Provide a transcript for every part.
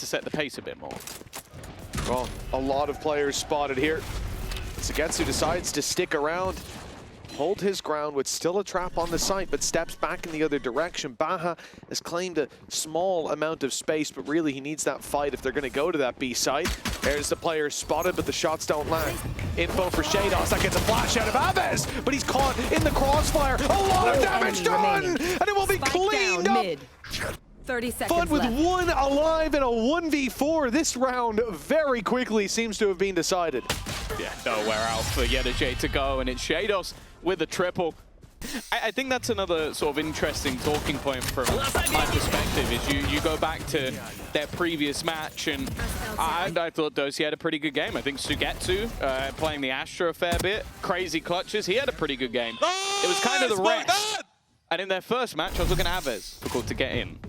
to set the pace a bit more. Well, a lot of players spotted here. Sugetsu decides to stick around, hold his ground with still a trap on the site, but steps back in the other direction. Baha has claimed a small amount of space, but really he needs that fight if they're going to go to that B site. There's the player spotted, but the shots don't land. Info for Shados, that gets a flash out of Aves, but he's caught in the crossfire. A lot of damage done, and it will be cleaned up. Mid. 30 seconds FUT with left. one alive in a 1v4. This round very quickly seems to have been decided. Yeah, nowhere else for Yedajay to go, and it's Shados with a triple. I think that's another sort of interesting talking point from my perspective, is you go back to their previous match, and I thought Dosia had a pretty good game. I think Sugetsu, playing the Astra a fair bit, crazy clutches, he had a pretty good game. It was kind of the rest. And in their first match, I was looking at Aves, difficult to get in.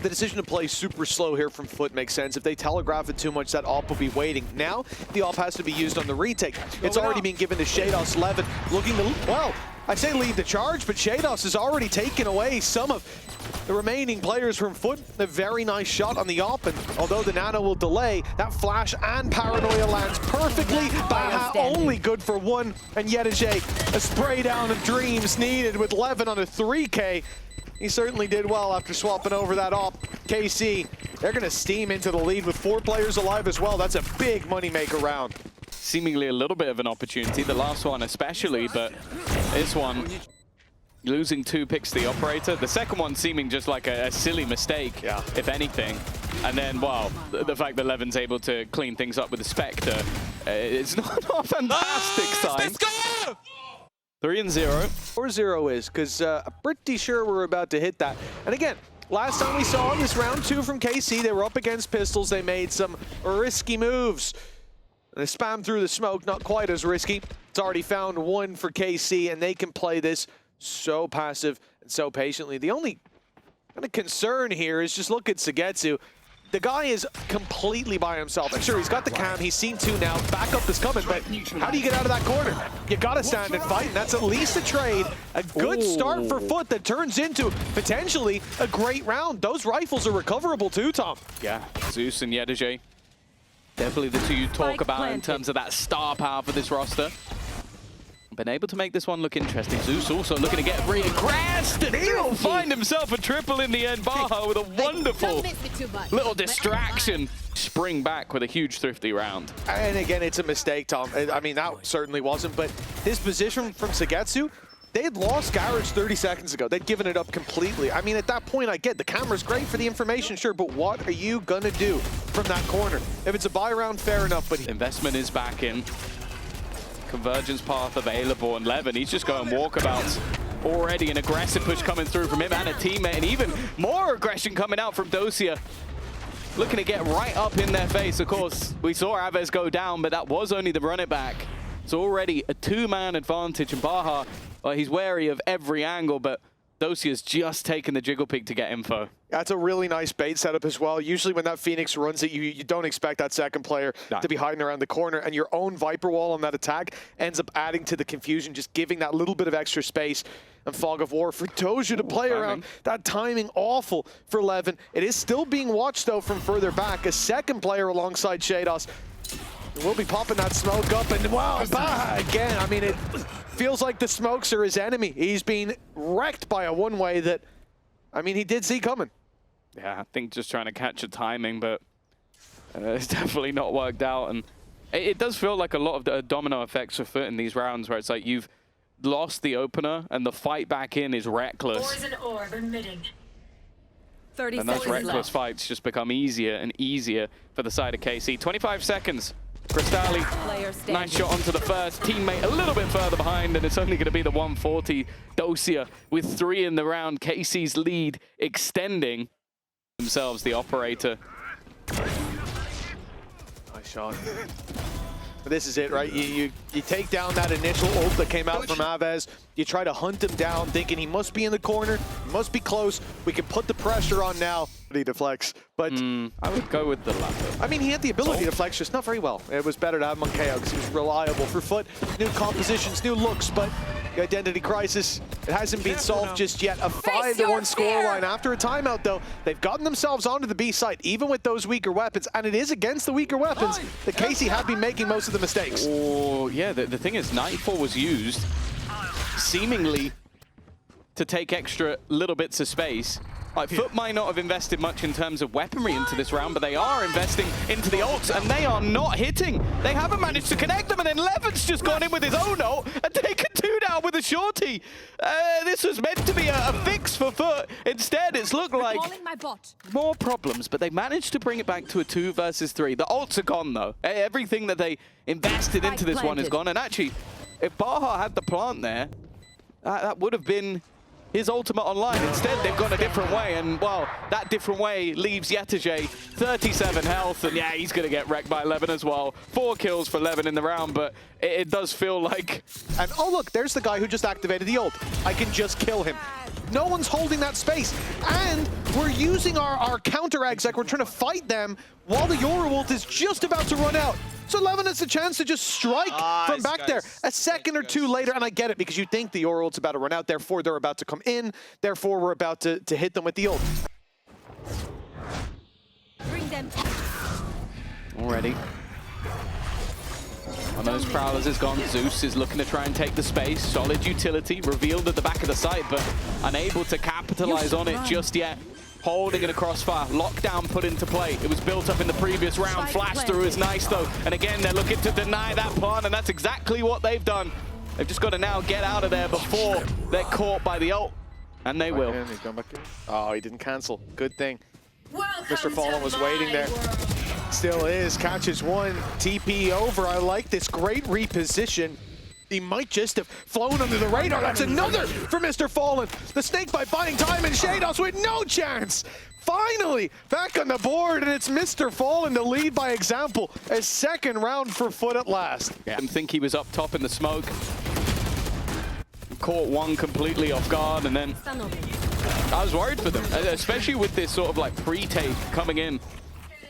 The decision to play super slow here from FUT makes sense. If they telegraph it too much, that AWP will be waiting. Now, the AWP has to be used on the retake. It's already been given to Shados. Levin looking to, well, I say lead the charge, but Shados has already taken away some of the remaining players from FUT. A very nice shot on the AWP, and although the Nano will delay, that flash and Paranoia lands perfectly. Baha only good for one, and Yedajay, a spray down of dreams needed with Levin on a 3K. He certainly did well after swapping over that AWP. KC, they're going to steam into the lead with 4 players alive as well. That's a big moneymaker round. Seemingly a little bit of an opportunity, the last one especially, but this one, losing 2 picks to the operator. The second one seeming just like a silly mistake, if anything. And then, well, the fact that Levin's able to clean things up with the Spectre, it's not a fantastic sign. Let's go! 3-0. 4-0 is, because I'm pretty sure we're about to hit that. And again, last time we saw in this round 2 from KC, they were up against pistols. They made some risky moves. And they spammed through the smoke, not quite as risky. It's already found 1 for KC, and they can play this so passive and so patiently. The only kind of concern here is just look at Sugetsu. The guy is completely by himself. And sure, he's got the cam, he's seen 2 now, backup is coming, but how do you get out of that corner? You gotta stand and fight, and that's at least a trade. A good start for FUT that turns into potentially a great round. Those rifles are recoverable too, Tom. Yeah, Zeus and Yedajay, definitely the 2 you talk about in terms of that star power for this roster. Been able to make this one look interesting. Zeus also looking to get re-aggressed, and he'll find himself a triple in the end. Baha with a wonderful little distraction. Spring back with a huge thrifty round. And again, it's a mistake, Tom. I mean, that certainly wasn't, but his position from Sugetsu, they had lost Garage 30 seconds ago. They'd given it up completely. I mean, at that point, I get the camera's great for the information, sure, but what are you gonna do from that corner? If it's a buy round, fair enough, but investment is back in. Convergence path available, and Levin, he's just going walkabouts. Already an aggressive push coming through from him and a teammate, and even more aggression coming out from Dosia. Looking to get right up in their face. Of course, we saw Aves go down, but that was only the run it back. So already a 2-man advantage, and Baha, well, he's wary of every angle, but Dosia's just taken the jiggle peek to get info. That's a really nice bait setup as well. Usually when that Phoenix runs it, you don't expect that second player to be hiding around the corner, and your own Viper wall on that attack ends up adding to the confusion, just giving that little bit of extra space and fog of war for Dosia to play around. That timing awful for Levin. It is still being watched though from further back. A second player alongside Shados. We'll be popping that smoke up, and wow, Baha again. I mean, it feels like the smokes are his enemy. He's been wrecked by a one-way that, I mean, he did see coming. Yeah, I think just trying to catch a timing, but it's definitely not worked out. And it does feel like a lot of the domino effects for FUT in these rounds, where it's like you've lost the opener and the fight back in is reckless. And 30 and those reckless fights just become easier and easier for the side of KC. 25 seconds. Cristalli, nice shot onto the first. Teammate a little bit further behind, and it's only going to be the 140. Dosia with 3 in the round. KC's lead extending themselves, the operator. Nice shot. But this is it, right? You take down that initial ult that came out from Aves. You try to hunt him down, thinking he must be in the corner, he must be close. We can put the pressure on now. He deflects, but I would go with the latter. I mean, he had the ability to flex, just not very well. It was better to have him on KO because he was reliable for FUT. New compositions, new looks, but The identity crisis, it hasn't been solved just yet. A 5-1 scoreline after a timeout, though. They've gotten themselves onto the B site, even with those weaker weapons, and it is against the weaker weapons that KC have been making most of the mistakes. Oh, yeah, the thing is, Nightfall was used seemingly to take extra little bits of space. Like, FUT might not have invested much in terms of weaponry into this round, but they are investing into the ults, and they are not hitting. They haven't managed to connect them, and then Levin's just gone in with his own ult and taken 2 down with a shorty. This was meant to be a fix for FUT. Instead, it's looked like more problems, but they managed to bring it back to a 2 versus 3. The ults are gone, though. Everything that they invested into this one is gone, and actually, if Baha had the plant there, that would have been his ultimate online. Instead, they've gone a different way, and, well, that different way leaves Yettage 37 health, and yeah, he's going to get wrecked by Levin as well. 4 kills for Levin in the round, but it does feel like... And, oh, look, there's the guy who just activated the ult. I can just kill him. No one's holding that space, and we're using our counter exec. We're trying to fight them while the Yoru ult is just about to run out. So Levin has a chance to just strike from back there a second or two later, and I get it because you think the Yoru ult's about to run out, therefore they're about to come in, therefore we're about to hit them with the ult. Bring them. Already. One of those Prowlers is gone. Zeus is looking to try and take the space. Solid utility revealed at the back of the site, but unable to capitalize on it just yet. Holding in a crossfire. Lockdown put into play. It was built up in the previous round. Flash through is nice, though. And again, they're looking to deny that plant, and that's exactly what they've done. They've just got to now get out of there before they're caught by the ult. And they will. Oh, he didn't cancel. Good thing. Mr. Fallen was waiting there. Still is. Catches one. TP over. I like this great reposition. He might just have flown under the radar. That's another for Mr. Fallen. The snake by buying time, and Shados with no chance. Finally, back on the board, and it's Mr. Fallen to lead by example. A second round for FUT at last. I didn't think he was up top in the smoke. Caught one completely off guard, and then I was worried for them, especially with this sort of like pre-take coming in.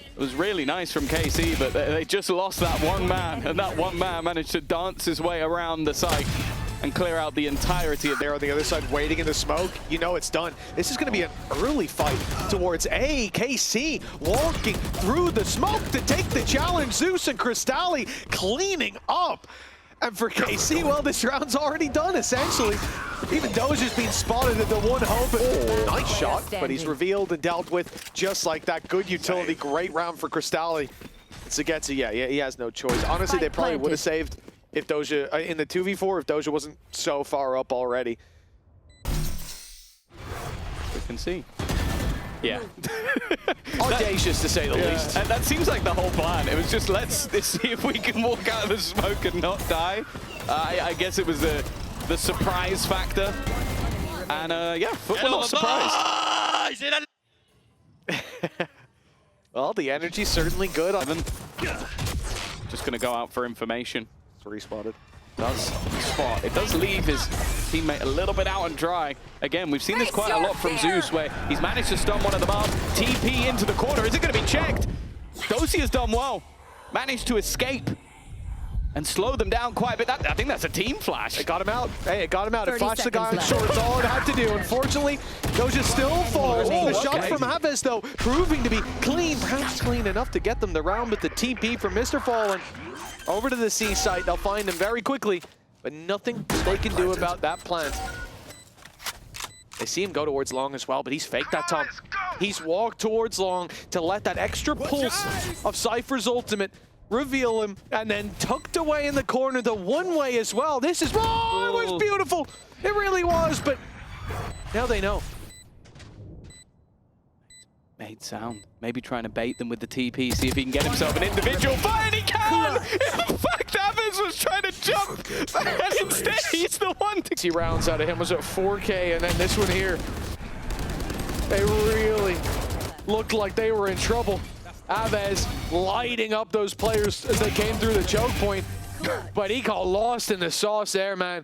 It was really nice from KC, but they just lost that one man, and that one man managed to dance his way around the site and clear out the entirety of there on the other side, waiting in the smoke. You know it's done. This is going to be an early fight towards A. KC walking through the smoke to take the challenge. Zeus and Crystalli cleaning up. And for KC, well, this round's already done, essentially. Even Dozier's been spotted at the one hope. Oh, nice shot, but he's revealed and dealt with just like that. Good utility, great round for Crystalli. Zagetsu, yeah, he has no choice. Honestly, they probably would have saved if Doja, in the 2v4, if Doja wasn't so far up already. We can see. Yeah. Audacious, to say the least. And that seems like the whole plan. It was just, let's see if we can walk out of the smoke and not die. I guess it was the surprise factor. And yeah, FUT were not surprised. Well, the energy's certainly good. Just going to go out for information. It's respotted. Does spot. It does leave his teammate a little bit out and dry. Again, we've seen this quite a lot from Zeus, where he's managed to stun one of the bars. TP into the corner. Is it going to be checked? Dosi has done well. Managed to escape and slow them down quite a bit. I think that's a team flash. It got him out. Hey, it got him out. It flashed the guy on short. It's all it had to do. Unfortunately, Doja still falls. The shot from Aves, though, proving to be clean. Perhaps clean enough to get them the round, but the TP from Mr. Fallen over to the C site. They'll find him very quickly, but nothing they can do about that plant. They see him go towards long as well, but he's faked that time. He's walked towards long to let that extra pulse of Cypher's ultimate reveal him, and then tucked away in the corner the one way as well. This is, oh, it was beautiful. It really was, but now they know. Made sound. Maybe trying to bait them with the TP, see if he can get himself an individual fight, and he can! In fact, Avis was trying to jump, and instead he's the one to... 60 rounds out of him was at 4K, and then this one here. They really looked like they were in trouble. Aves lighting up those players as they came through the choke point, but he got lost in the sauce there, man.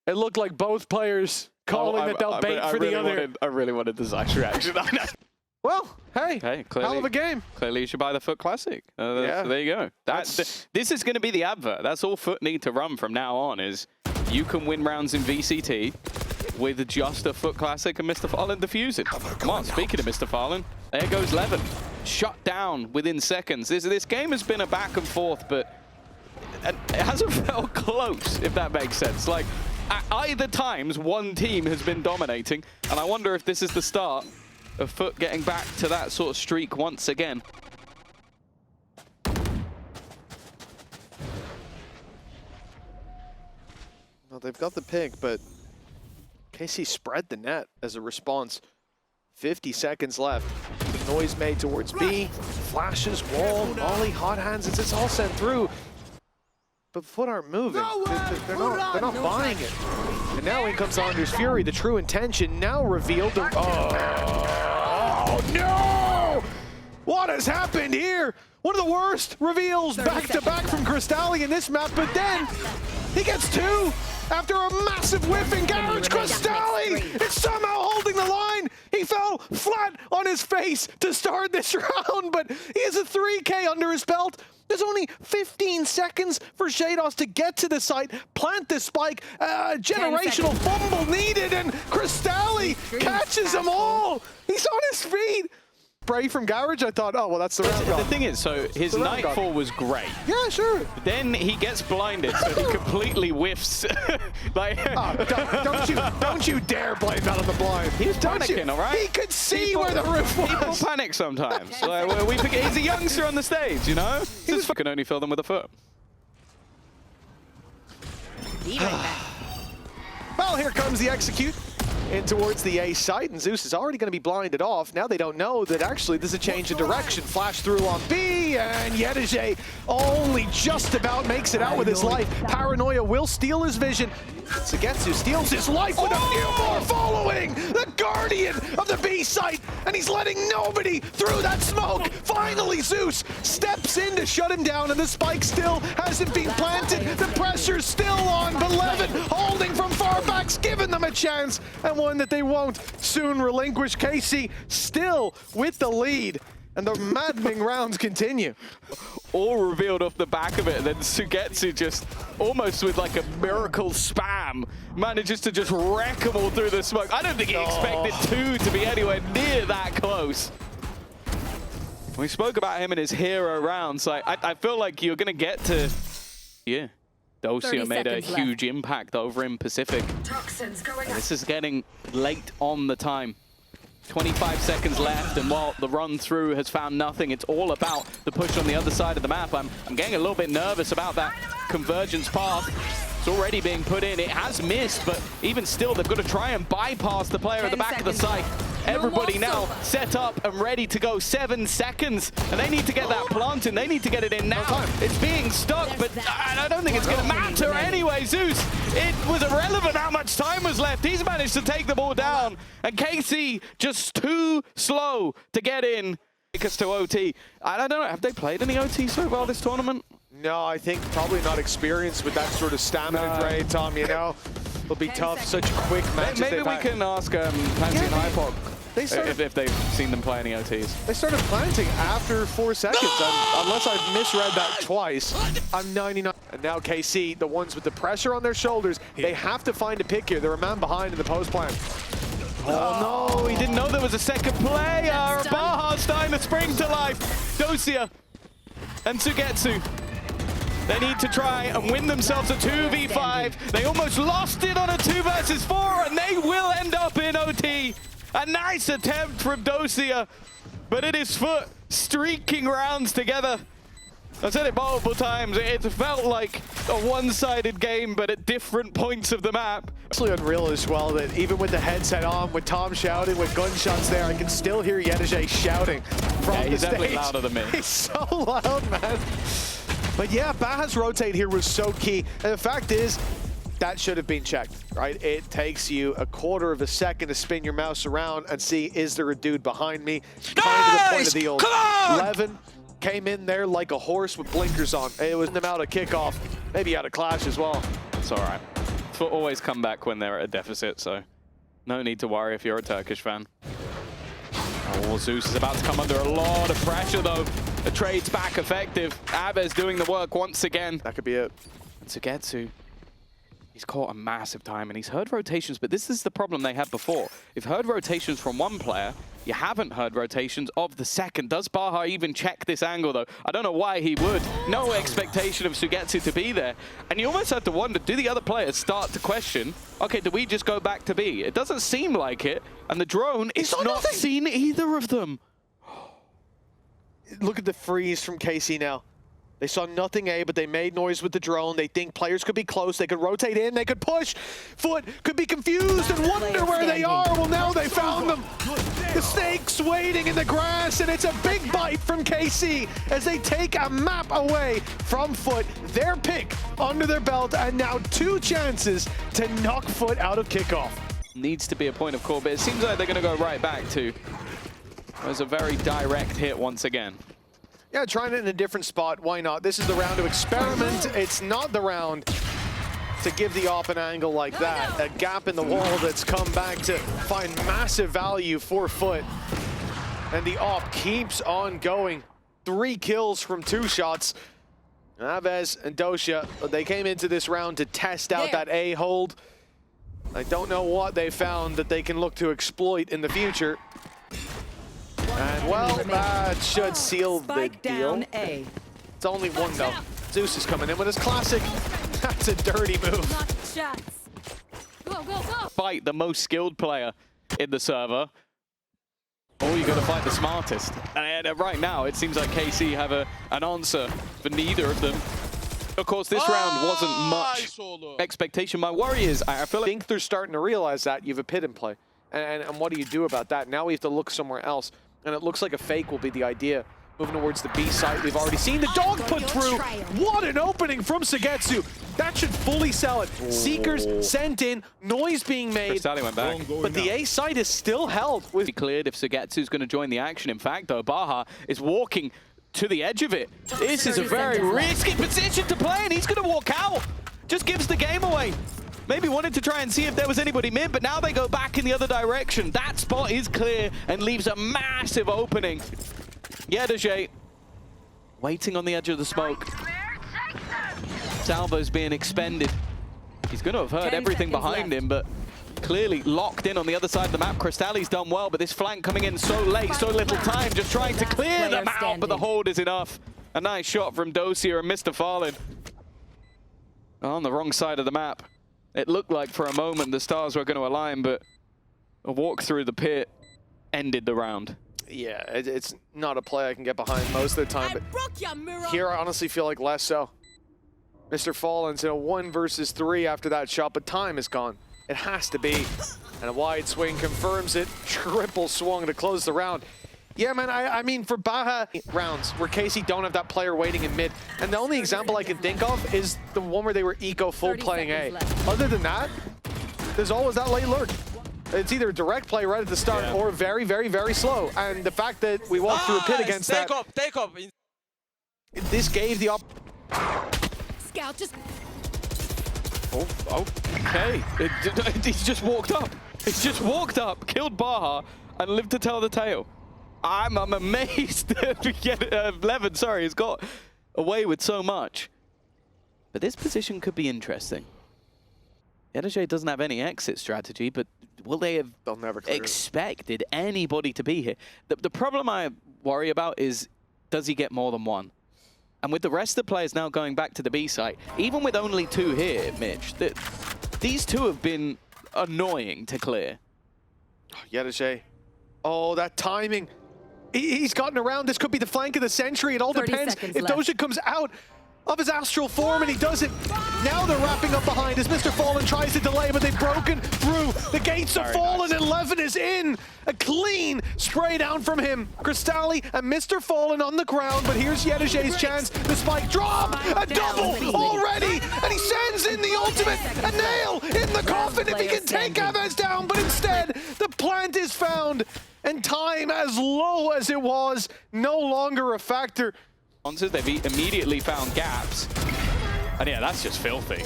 It looked like both players calling that they'll bait for the other. I really wanted the Zyx reaction. Well, hey, clearly, hell of a game. Clearly you should buy the FUT Classic. Yeah. So there you go. This is going to be the advert. That's all FUT need to run from now on is you can win rounds in VCT with just a FUT Classic and Mr. Fallen defusing. Come on, speaking of Mr. Fallen, there goes Levin. Shut down within seconds. This game has been a back and forth, but it hasn't felt close, if that makes sense. Like, at either times, one team has been dominating, and I wonder if this is the start of FUT getting back to that sort of streak once again. Well, they've got the pick, but KC spread the net as a response. 50 seconds left. The noise made towards B. Flashes, wall, molly, hot hands. It's all sent through. But FUT aren't moving. They're not buying it. And now in comes Anders Fury. The true intention now revealed. Oh no! What has happened here? One of the worst reveals back-to-back from Cristalli in this map, but then he gets two after a massive whiff in Garage. Cristalli is somehow holding the line. He fell flat on his face to start this round, but he has a 3K under his belt. There's only 15 seconds for Shados to get to the site, plant the spike, generational fumble needed, and Cristalli catches them all. He's on his feet. Spray from Garage, I thought, oh, well, that's the round gone. The thing is, so his Nightfall was great. Yeah, sure. Then he gets blinded, so he completely whiffs. Like, don't you dare blame that on the blind. He was panicking, all right? He could see where the roof was. People panic sometimes. Like, we forget he's a youngster on the stage, you know? Just can only fill them with a foot. Well, here comes the execute in towards the A site, and Zeus is already going to be blinded off. Now they don't know that actually there's a change in direction. Flash through on B, and Yedije only just about makes it out with his life. Paranoia will steal his vision. Sugetsu steals his life with a few more following. The guardian of the B site, and he's letting nobody through that smoke. Finally, Zeus steps in to shut him down, and the spike still hasn't been planted. The pressure's still on, but Levin holding from far back's giving them a chance, and one that they won't soon relinquish. KC still with the lead, and the maddening rounds continue. All revealed off the back of it, and then Sugetsu just almost with like a miracle spam manages to just wreck them all through the smoke. I don't think he expected two to be anywhere near that close. We spoke about him in his hero rounds. Like, I feel like you're going to get to... Yeah. Dosia made a huge impact over in Pacific. This is getting late on the time. 25 seconds left, and while the run through has found nothing, it's all about the push on the other side of the map. I'm getting a little bit nervous about that convergence path. It's already being put in. It has missed, but even still, they've got to try and bypass the player at the back of the site. Everybody now set up and ready to go. 7 seconds, and they need to get that planted. They need to get it in now. It's being stuck, but I don't think it's going to matter anyway. Zeus, it was irrelevant how much time was left. He's managed to take the ball down, and KC just too slow to get in. Take us to OT. I don't know, have they played any OT so far this tournament? No, I think probably not experienced with that sort of stamina drain, Tom, you know. It'll be tough, such quick matches. Maybe we can ask Pansy and Hypok if they've seen them play any OTs. They started planting after 4 seconds, unless I've misread that twice. I'm 99. And now KC, the ones with the pressure on their shoulders, they have to find a pick here. They're a man behind in the post plan. Oh no, he didn't know there was a second player. Baha's starting to spring to life. Dosia and Sugetsu. They need to try and win themselves a 2v5. They almost lost it on a 2 versus 4, and they will end up in OT. A nice attempt from Dosia, but it is FUT streaking rounds together. I've said it multiple times, it felt like a one-sided game, but at different points of the map. It's really unreal as well that even with the headset on, with Tom shouting, with gunshots there, I can still hear Yedije shouting from the he's stage. definitely louder than me. He's so loud, man. But yeah, Baha's rotate here was so key. And the fact is, that should have been checked, right? It takes you a quarter of a second to spin your mouse around and see, is there a dude behind me? Kind of the point of the old. Levin came in there like a horse with blinkers on. It was them out of kickoff, maybe out of clash as well. It's all right. FUT always come back when they're at a deficit, so no need to worry if you're a Turkish fan. Oh, Zeus is about to come under a lot of pressure, though. The trade's back effective. Abez doing the work once again. That could be it. And Sugetsu, He's caught a massive time, and he's heard rotations, but this is the problem they had before. You've heard rotations from one player, you haven't heard rotations of the second. Does Baha even check this angle, though? I don't know why he would. No expectation of Sugetsu to be there. And you almost have to wonder, do the other players start to question, okay, do we just go back to B? It doesn't seem like it, and the drone is not seen either of them. Look at the freeze from KC now. They saw nothing A, but they made noise with the drone. They think players could be close. They could rotate in. They could push. FUT could be confused and wonder where they are. Well, now they found them. The snake's waiting in the grass, and it's a big bite from KC as they take a map away from FUT. Their pick under their belt, and now 2 chances to knock FUT out of kickoff. Needs to be a point of call, but it seems like they're going to go right back to. It was a very direct hit once again. Yeah, trying it in a different spot. Why not? This is the round to experiment. It's not the round to give the op an angle like that. A gap in the wall that's come back to find massive value for FUT. And the op keeps on going. 3 kills from 2 shots. Aves and Dosia, they came into this round to test out that A hold. I don't know what they found that they can look to exploit in the future. And well, that should seal the deal. It's only 1 though. Zeus is coming in with his classic. That's a dirty move. Fight the most skilled player in the server, or you got to fight the smartest. And right now, it seems like KC have an answer for neither of them. Of course, this round wasn't much expectation. My worry is, I feel like they're starting to realize that you have a pit in play. And what do you do about that? Now we have to look somewhere else. And it looks like a fake will be the idea. Moving towards the B site, we've already seen the dog put through. What an opening from Sugetsu. That should fully sell it. Seekers sent in, noise being made. Cristali went back. But the A site is still held. Be cleared if Sugetsu's going to join the action. In fact, though, Baha is walking to the edge of it. This is a very risky position to play, and he's going to walk out. Just gives the game away. Maybe wanted to try and see if there was anybody mid, but now they go back in the other direction. That spot is clear and leaves a massive opening. Yedaje waiting on the edge of the smoke. Salvo's being expended. He's going to have heard everything behind him, but clearly locked in on the other side of the map. Cristali's done well, but this flank coming in so late, so little time, just trying to clear them out, but the hold is enough. A nice shot from Dosia and Mr. Fallen. On the wrong side of the map. It looked like for a moment the stars were going to align, but a walk through the pit ended the round. Yeah, it's not a play I can get behind most of the time, but here I honestly feel like less so. Mr. Fallen's in a 1 versus 3 after that shot, but time is gone. It has to be. And a wide swing confirms it. Triple swung to close the round. Yeah, man, I mean, for Baha rounds where KC don't have that player waiting in mid, and the only example I can think of is the one where they were eco full playing A. Other than that, there's always that late lurk. It's either direct play right at the start or very, very, very slow. And the fact that we walked through a pit against that. Take up. This gave the Scout just. Oh, okay. He's just walked up. He's just walked up, killed Baha, and lived to tell the tale. I'm amazed that Levin, sorry, has got away with so much. But this position could be interesting. Yedaje doesn't have any exit strategy, but will they have expected anybody to be here? The problem I worry about is, does he get more than 1? And with the rest of the players now going back to the B site, even with only 2 here, Mitch, these 2 have been annoying to clear. Yedaje. Oh, that timing. He's gotten around. This could be the flank of the century. It all depends if Dosia comes out of his astral form, and he doesn't. Now they're wrapping up behind as Mr. Fallen tries to delay, but they've broken through. The gates have fallen, and Levin is in. A clean spray down from him. Cristali and Mr. Fallen on the ground, but here's Yedaje's chance. The spike drop, a double already, and he sends in the ultimate. A nail in the coffin if he can take Aves down, but instead, the plant is found, and time as low as it was, no longer a factor. They've immediately found gaps. And yeah, that's just filthy.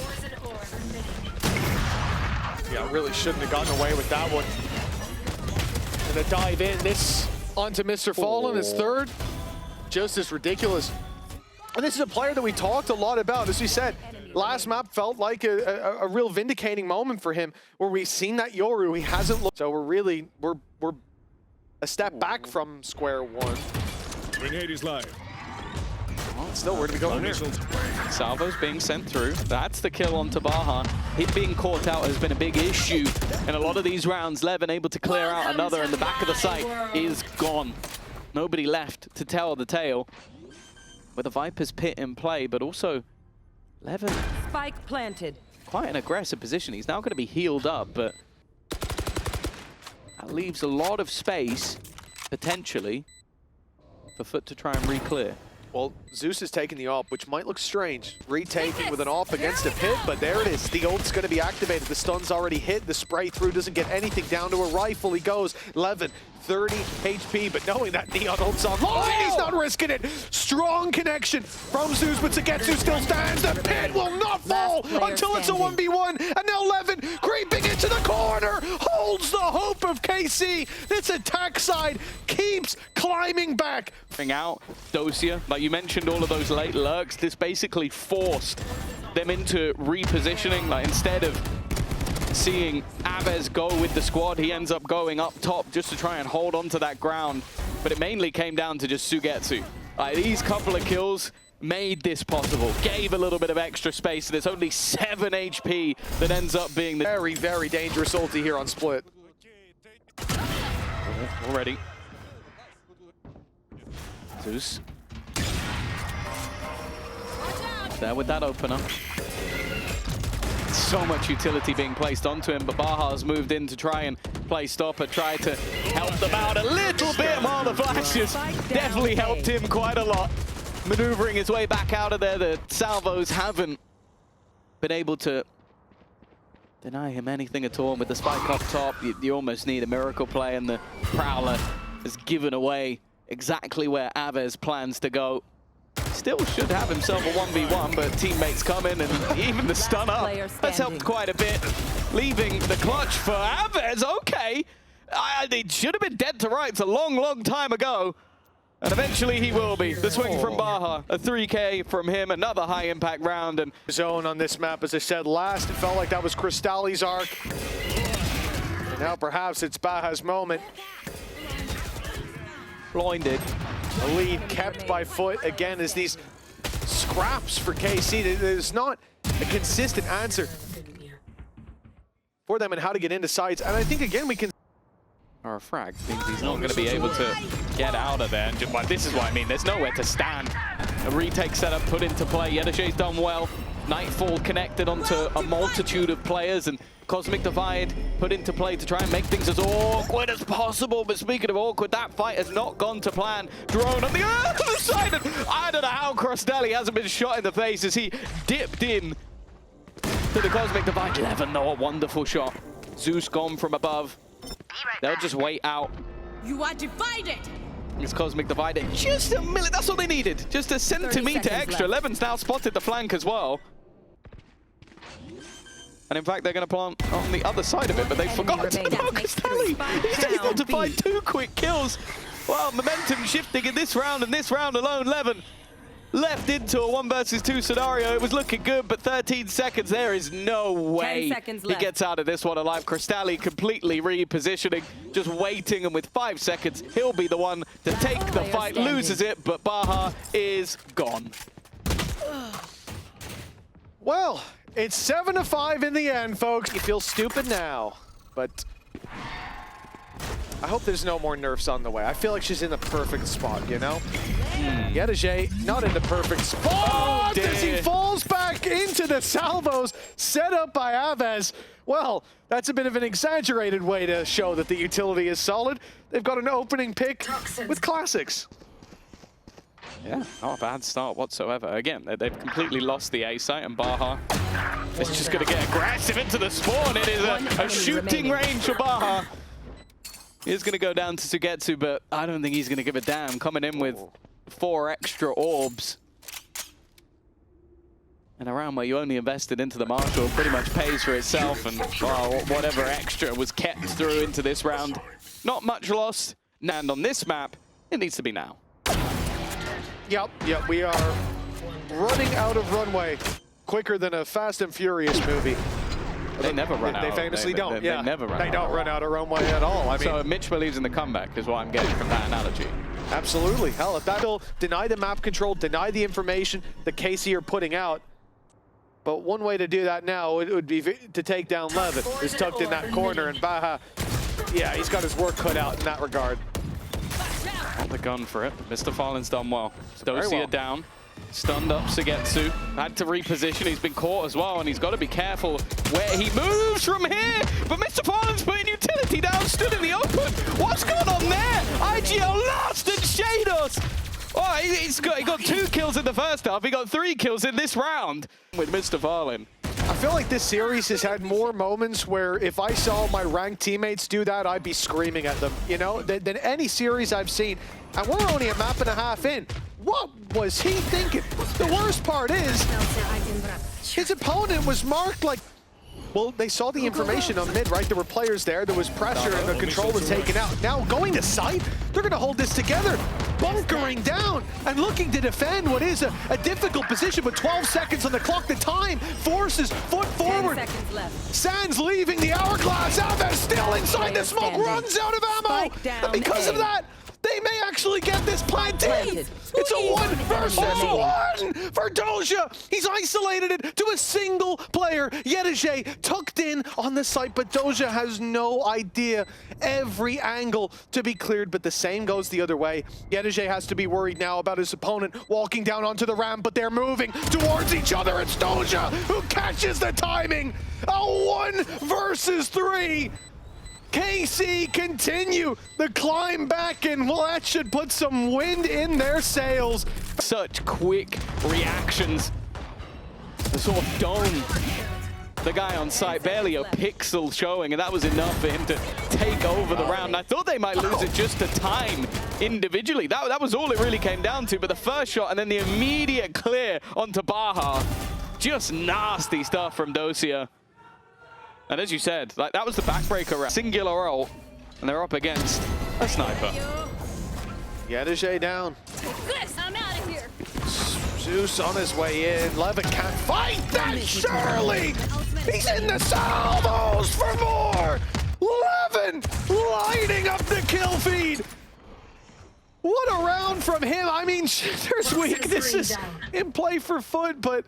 Yeah, really shouldn't have gotten away with that one. Gonna dive in this onto Mr. Fallen, his 3rd. Just as ridiculous. And this is a player that we talked a lot about. As we said, last map felt like a real vindicating moment for him, where we've seen that Yoru, he hasn't looked. So we're a step back from square one. Grenade is live. Still, where do we go from here? Salvo's being sent through. That's the kill onto Baha. Him being caught out has been a big issue in a lot of these rounds. Levin able to clear out another, and the back of the site is gone. Nobody left to tell the tale. With a Viper's pit in play, but also Levin. Spike planted. Quite an aggressive position. He's now going to be healed up, but that leaves a lot of space, potentially, for FUT to try and re-clear. Well, Zeus is taking the AWP, which might look strange. Retaking with an AWP against a pit, but there it is. The ult's going to be activated. The stun's already hit. The spray through doesn't get anything. Down to a rifle he goes. Levin, 30 HP, but knowing that Neon ult's online, he's not risking it. Strong connection from Zeus, but Sugetsu still stands. The pit will not fall until it's a 1v1. And now Levin creeping into the corner, holds the hope of KC. This attack side keeps climbing back. Out Dosia, like you mentioned, all of those late lurks, this basically forced them into repositioning. Like, instead of seeing Aves go with the squad, he ends up going up top just to try and hold onto that ground. But it mainly came down to just Sugetsu. Like, these couple of kills made this possible, gave a little bit of extra space, and it's only 7 HP that ends up being the very, very dangerous ulti here on Split. Already. Zeus. There with that opener. So much utility being placed onto him, but Baha's moved in to try and play stopper, try to help them out a little bit while the flashes definitely helped him quite a lot. Maneuvering his way back out of there, the Salvos haven't been able to deny him anything at all. And with the spike up top, you almost need a miracle play, and the Prowler has given away exactly where Aves plans to go. Still should have himself a 1v1, but teammates come in, and even the stun up has helped quite a bit. Leaving the clutch for Aves. Okay, it should have been dead to rights a long, long time ago. And eventually he will be. The swing from Baha, a 3K from him, another high impact round. And zone on this map, as I said last, it felt like that was Crystalli's arc. And now perhaps it's Baha's moment. blinded. A lead kept by FUT again as these scraps for KC. There's not a consistent answer for them and how to get into sites. And I think again we can. Or a frag means he's not going to be able to get out of there. But this is what I mean. There's nowhere to stand. A retake setup put into play. Yedashay's done well. Nightfall connected onto a multitude of players, and Cosmic Divide put into play to try and make things as awkward as possible. But speaking of awkward, that fight has not gone to plan. Drone on the other side. I don't know how Crostelli hasn't been shot in the face as he dipped in to the Cosmic Divide. 11 though, a wonderful shot. Zeus gone from above. They'll just wait out. You are divided. It's Cosmic Divider. Just a minute. That's all they needed. Just a centimeter extra. Left. Levin's now spotted the flank as well. And in fact, they're going to plant on the other side of it, but they forgot about Costelli. He's able to find 2 quick kills. Well, momentum shifting in this round, and this round alone, Levin left into a 1 versus 2 scenario. It was looking good, but 13 seconds, there is no way 10 seconds he left. gets out of this one alive. Crostelli completely repositioning, just waiting, and with 5 seconds, he'll be the one to take the fight, loses it, but Baha is gone. Well, it's 7-5 in the end, folks. You feel stupid now, but I hope there's no more nerfs on the way. I feel like she's in the perfect spot, you know? Yedashay, not in the perfect spot as he falls back into the salvos set up by Aves. Well, that's a bit of an exaggerated way to show that the utility is solid. They've got an opening pick with classics. Yeah, not a bad start whatsoever. Again, they've completely lost the A site, and Baha is just going to get aggressive into the spawn. It is a shooting range for Baha. He's going to go down to Sugetsu, but I don't think he's going to give a damn. Coming in with 4 extra orbs. And a round where you only invested into the Marshal pretty much pays for itself, and whatever extra was kept through into this round. Not much lost. And on this map, it needs to be now. Yep, we are running out of runway. quicker than a Fast and Furious movie. They never run out. They famously don't. They never run out. They don't run out of runway at all. I mean, so Mitch believes in the comeback is what I'm getting from that analogy. Absolutely. Hell, if that'll deny the map control, deny the information that KC are putting out. But one way to do that now would be to take down Levin, who's tucked in that corner, and Baha, yeah, he's got his work cut out in that regard. On the gun for it. Mr. Fallen's done well. Dosia down. Stunned up Sugetsu. Had to reposition. He's been caught as well, and he's got to be careful where he moves from here. But Mr. Fallen's putting utility down, stood in the open. What's going on there? IGL lost and Shados. Oh, he got 2 kills in the first half. He got 3 kills in this round with Mr. Fallen. I feel like this series has had more moments where if I saw my ranked teammates do that, I'd be screaming at them, you know, than any series I've seen. And we're only a map and a half in. What was he thinking? The worst part is, his opponent was marked like, well, they saw the information on mid, right? There were players there, there was pressure, and the control was taken out. Now, going to site, they're gonna hold this together, bunkering down and looking to defend what is a difficult position, with 12 seconds on the clock. The time forces FUT forward. 10 seconds left. Sands leaving the hourglass. Alves still inside the smoke, runs out of ammo. And because of that, they may actually get this planted. It's a 1 versus 1 for Doja. He's isolated it to a single player. Yedege tucked in on the site, but Doja has no idea. Every angle to be cleared, but the same goes the other way. Yedege has to be worried now about his opponent walking down onto the ramp, but they're moving towards each other. It's Doja who catches the timing. A 1 versus 3. KC continue the climb back, and well, that should put some wind in their sails. Such quick reactions. The sort of dome. The guy on site, barely a pixel showing, and that was enough for him to take over the round. And I thought they might lose it just to time individually. That was all it really came down to, but the first shot and then the immediate clear onto Baha. Just nasty stuff from Dosia. And as you said, like, that was the backbreaker round. Singular ult, and they're up against a sniper. Yedege down. This, I'm out of here. Zeus on his way in. Levin can't fight that, surely! He's in the salvos for more! Levin lighting up the kill feed! What a round from him. I mean, there's weaknesses in play for FUT, but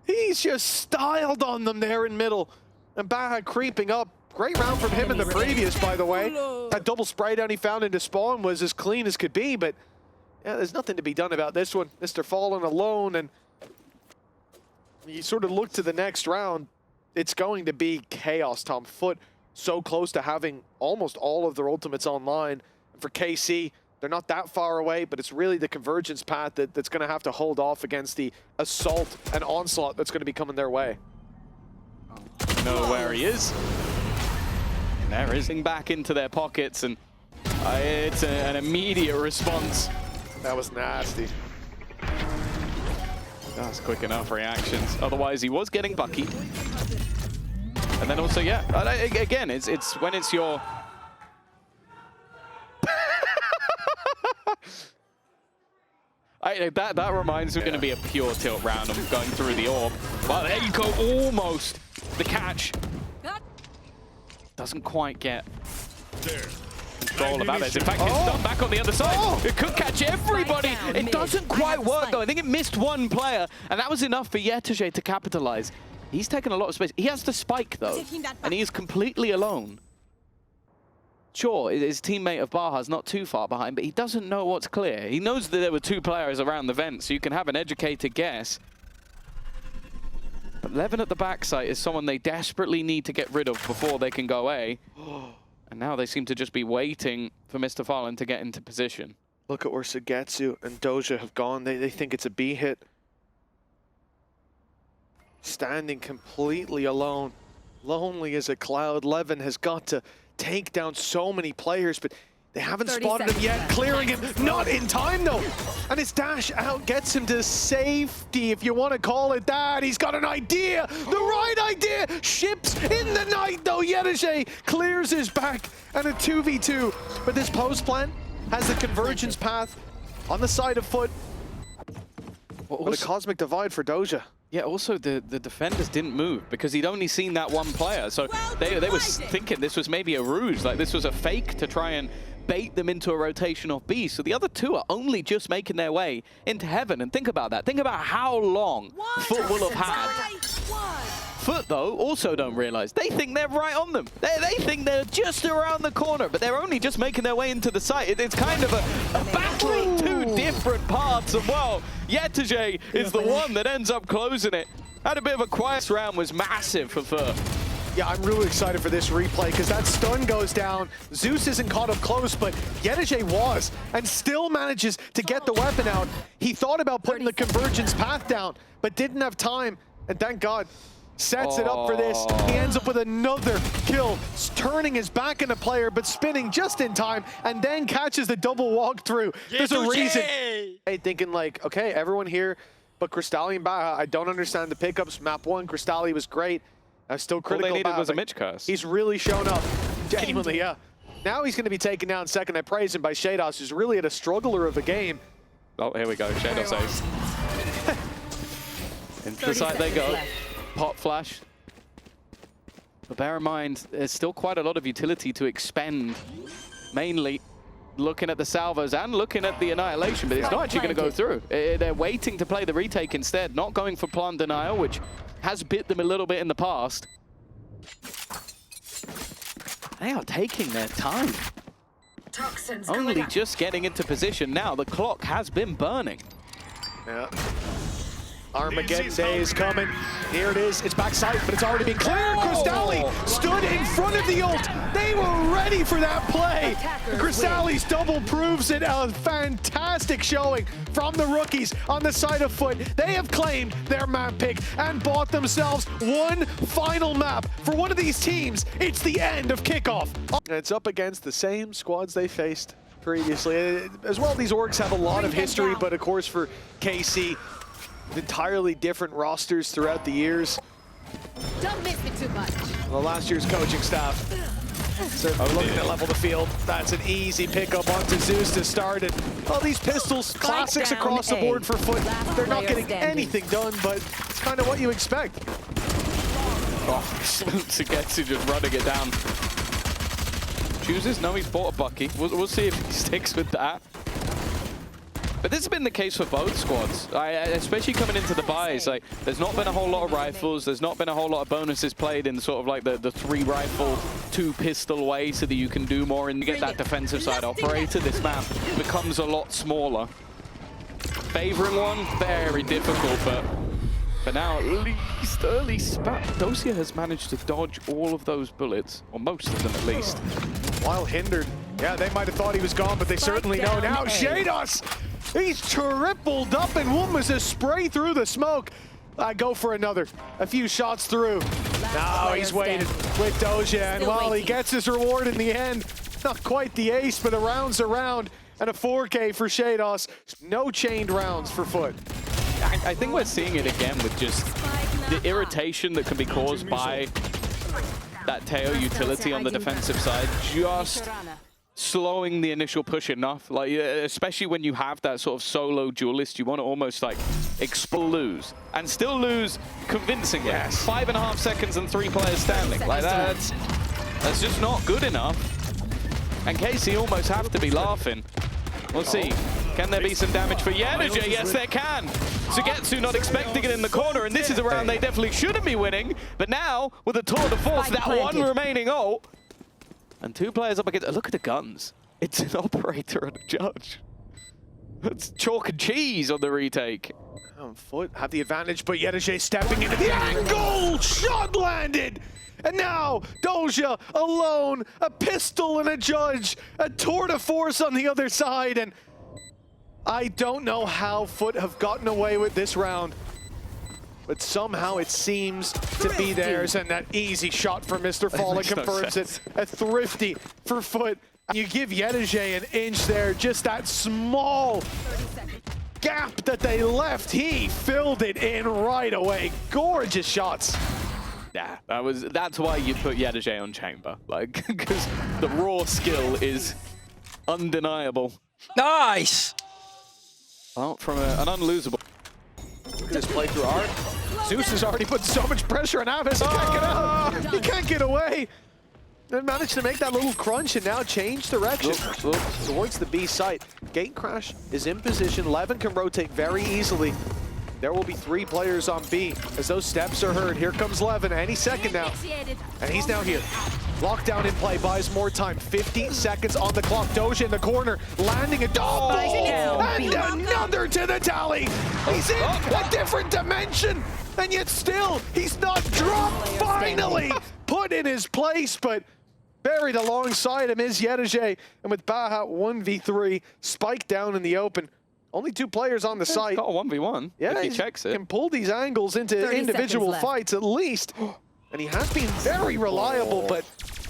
he's just styled on them there in middle. And Baha creeping up. Great round from him in the previous, by the way. That double spray down he found into spawn was as clean as could be, but yeah, there's nothing to be done about this one. Mr. Fallen alone, and you sort of look to the next round. It's going to be chaos, Tom. FUT so close to having almost all of their ultimates online. And for KC, they're not that far away, but it's really the convergence path that's going to have to hold off against the assault and onslaught that's going to be coming their way. Know where he is. And there is back into their pockets, and it's an immediate response. That was nasty. That's quick enough reactions. Otherwise, he was getting buckied. And then also, yeah, again, it's when it's your... that reminds me, going to be a pure tilt round. I'm going through the orb. Well, there you go, almost. The catch doesn't quite get control of Aves. In fact, it's done back on the other side. It could catch everybody. It doesn't quite work, though. I think it missed one player, and that was enough for Yetege to capitalize. He's taken a lot of space. He has to spike, though, and he is completely alone. Sure, his teammate of Baha's not too far behind, but he doesn't know what's clear. He knows that there were 2 players around the vent, so you can have an educated guess. But Levin at the backside is someone they desperately need to get rid of before they can go A. And now they seem to just be waiting for Mr. Fallen to get into position. Look at where Sugetsu and Doja have gone. They think it's a B hit. Standing completely alone. Lonely as a cloud. Levin has got to take down so many players, but they haven't spotted him yet. Clearing him, not in time though. And his dash out gets him to safety, if you want to call it that. He's got an idea, the right idea. Ships in the night though. Yedege clears his back, and a 2v2. But this post plant has the convergence path on the side of FUT. What a cosmic divide for Doja. Yeah, also the defenders didn't move because he'd only seen that one player. So they were thinking this was maybe a ruse, like this was a fake to try and bait them into a rotation off B. So the other two are only just making their way into heaven. And think about that. Think about how long FUT will have had. FUT, though, also don't realize. They think they're right on them. They think they're just around the corner, but they're only just making their way into the site. It's kind of a battling two different paths. And, well, Yetege is the one that ends up closing it. Had a bit of a quiet round, was massive for FUT. Yeah, I'm really excited for this replay because that stun goes down. Zeus isn't caught up close, but Yetege was and still manages to get the weapon out. He thought about putting the convergence path down, but didn't have time. And thank God, sets it up for this. He ends up with another kill, turning his back into player, but spinning just in time, and then catches the double walkthrough. There's a reason. Hey, thinking like, okay, everyone here, but Cristalli and Baha, I don't understand the pickups. Map 1, Cristalli was great. Still critical. All they needed Baha, was a Mitch curse. He's really shown up, genuinely, yeah. Now he's going to be taken down second. I praise him by Shados, who's really at a struggler of a game. Oh, here we go. Shadow saves. Into the side they go. Pop flash. But bear in mind, there's still quite a lot of utility to expend. Mainly looking at the salvos and looking at the annihilation, but it's not actually going to go through. They're waiting to play the retake instead, not going for plant denial, which has bit them a little bit in the past. They are taking their time. Toxins Only just getting into position now. The clock has been burning. Yeah. Armageddon Day is coming. Here it is. It's backside, but it's already been cleared. Cristalli stood in front of the ult. They were ready for that play. Cristalli's double proves it. A fantastic showing from the rookies on the side of FUT. They have claimed their map pick and bought themselves one final map. For one of these teams, it's the end of kickoff. And it's up against the same squads they faced previously. As well, these orgs have a lot of history, but of course for KC, entirely different rosters throughout the years. Don't miss it too much. Well, last year's coaching staff certainly looking to level the field. That's an easy pickup onto Zeus to start it. All these pistols, classics across the board for FUT. They're not getting anything done, but it's kind of what you expect. Oh, Sugetsu just running it down. Chooses? No, he's bought a Bucky. We'll see if he sticks with that. But this has been the case for both squads, especially coming into the buys. Like, there's not been a whole lot of rifles. There's not been a whole lot of bonuses played in sort of like the 3 rifle, 2 pistol way, so that you can do more and get that defensive side operator. This map becomes a lot smaller. Favoring one, very difficult, but now at least early spat. Dosia has managed to dodge all of those bullets, or most of them at least. While hindered, yeah, they might have thought he was gone, but they certainly know now. Shados! He's tripled up, and one was a spray through the smoke. I go for another. A few shots through. Now he's waited with Doja, and while he gets his reward in the end, not quite the ace, but a round's a round, and a 4K for Shados. No chained rounds for FUT. I think we're seeing it again with just the irritation that can be caused by that Teo utility on the defensive side. Just slowing the initial push enough, like especially when you have that sort of solo duelist, you want to almost like lose and still lose convincingly. Yes. 5.5 seconds and 3 players standing. Like that's just not good enough. And KC almost have to be laughing. We'll see. Can there be some damage for Yetege? Yes, there can. Sugetsu not expecting it in the corner, and this is a round they definitely shouldn't be winning. But now, with a tour de force, that one remaining ult, and 2 players up against. Look at the guns. It's an operator and a judge. That's chalk and cheese on the retake. FUT have the advantage, but Yetege stepping into the angle. Shot landed. And now, Doja alone, a pistol and a judge, a tour de force on the other side, and I don't know how FUT have gotten away with this round, but somehow it seems to be theirs, and that easy shot from Mr. Falla confirms it. A thrifty for FUT. You give Yetege an inch there, just that small gap that they left, he filled it in right away. Gorgeous shots. Yeah, that's why you put Yetege on Chamber, like, because the raw skill is undeniable. Nice! Well, from an unlosable. Look at this playthrough art. Zeus has already put so much pressure on Avis. He can't get out. He can't get away. They managed to make that little crunch and now change direction towards the B site. Gate Crash is in position. Levin can rotate very easily. There will be 3 players on B as those steps are heard. Here comes Levin any second now. And he's now here. Lockdown in play, buys more time. 15 seconds on the clock. Doja in the corner, landing a double. And another to the tally. He's in a different dimension. And yet still, he's not dropped. Finally put in his place, but buried alongside him is Yedeje. And with Baha 1v3, Spike down in the open. Only 2 players on the site. Got a 1v1. Yeah, if he checks it. Can pull these angles into individual fights at least. And he has been very reliable, but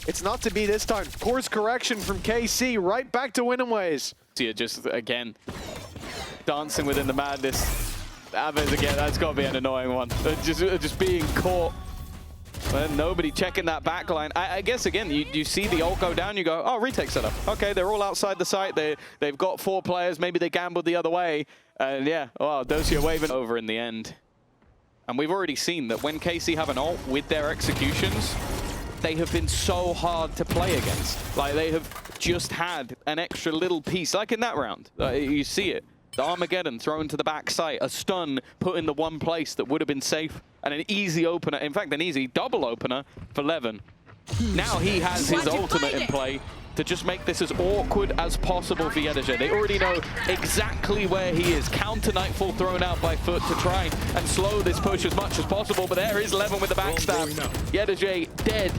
it's not to be this time. Course correction from KC, right back to winning ways. See, just again, dancing within the madness. Aves again, that's got to be an annoying one. Just being caught. And nobody checking that back line. I guess, again, you see the ult go down, you go, oh, retake setup. Okay, they're all outside the site. They've got 4 players. Maybe they gambled the other way. And yeah, wow, Dosia waving over in the end. And we've already seen that when KC have an ult with their executions, they have been so hard to play against. Like, they have just had an extra little piece, like in that round. You see it. The Armageddon thrown to the back site, a stun put in the one place that would have been safe, and an easy opener, in fact, an easy double opener for Levin. Now he has his ultimate in play to just make this as awkward as possible for Yedeje. They already know exactly where he is. Counter Nightfall thrown out by FUT to try and slow this push as much as possible, but there is Levin with the backstab. Yedeje dead